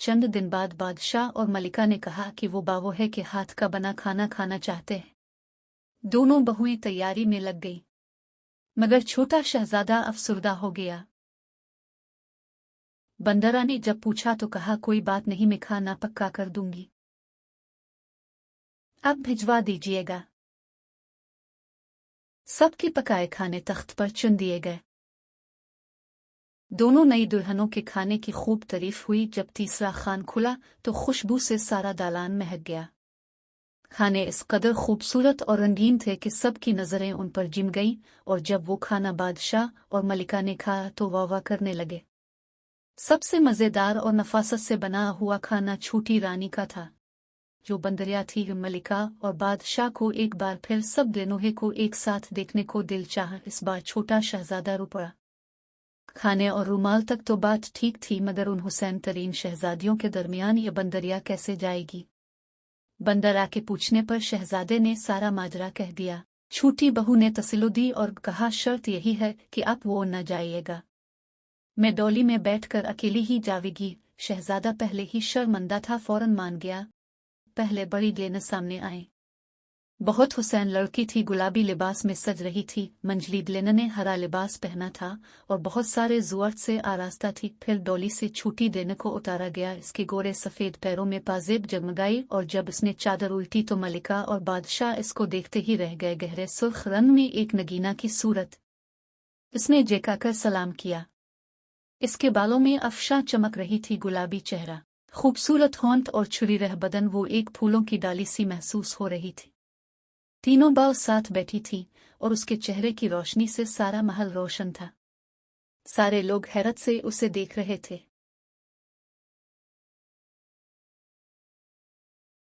चंद दिन बाद बादशाह और मलिका ने कहा कि वो बावोहे के हाथ का बना खाना खाना चाहते हैं। दोनों बहुएं तैयारी में लग गई, मगर छोटा शहजादा अफसुर्दा हो गया। बंदरा ने जब पूछा तो कहा, कोई बात नहीं, मैं खाना पक्का कर दूंगी, अब भिजवा दीजिएगा। सबके पकाए खाने तख्त पर चुन दिए गए। दोनों नई दुल्हनों के खाने की खूब तारीफ हुई। जब तीसरा खान खुला तो खुशबू से सारा दालान महक गया। खाने इस कदर खूबसूरत और रंगीन थे कि सबकी नजरें उन पर जिम गईं, और जब वो खाना बादशाह और मलिका ने खाया तो वाह वाह करने लगे। सबसे मजेदार और नफासत से बना हुआ खाना छोटी रानी का था, जो बंदरिया थी। मलिका और बादशाह को एक बार फिर सब दोनों को एक साथ देखने को दिल चाहा। इस बार छोटा शहजादा रो पड़ा। खाने और रुमाल तक तो बात ठीक थी, मगर उन हुसैन तरीन शहजादियों के दरमियान ये बंदरिया कैसे जाएगी? बंदर के पूछने पर शहजादे ने सारा माजरा कह दिया। छोटी बहू ने तसल्ली दी और कहा, शर्त यही है कि आप वो न जाइएगा, मैं डोली में बैठकर अकेली ही जावेगी। शहजादा पहले ही शर्मंदा था, फौरन मान गया। पहले बड़ी लेने सामने आए। बहुत हुसैन लड़की थी, गुलाबी लिबास में सज रही थी। मंजली लेना ने हरा लिबास पहना था और बहुत सारे ज़ुअर्त से आरास्ता थी। फिर डोली से छोटी देने को उतारा गया। इसके गोरे सफ़ेद पैरों में पाजेब जगमगाई, और जब इसने चादर उल्टी तो मलिका और बादशाह इसको देखते ही रह गए। गहरे सुर्ख रंग में एक नगीना की सूरत। इसने जेकाकर सलाम किया। इसके बालों में अफशा चमक रही थी। गुलाबी चेहरा, खूबसूरत होंठ और छुरी रह बदन, वो एक फूलों की डाली सी महसूस हो रही थी। तीनों बाव साथ बैठी थी और उसके चेहरे की रोशनी से सारा महल रोशन था। सारे लोग हैरत से उसे देख रहे थे।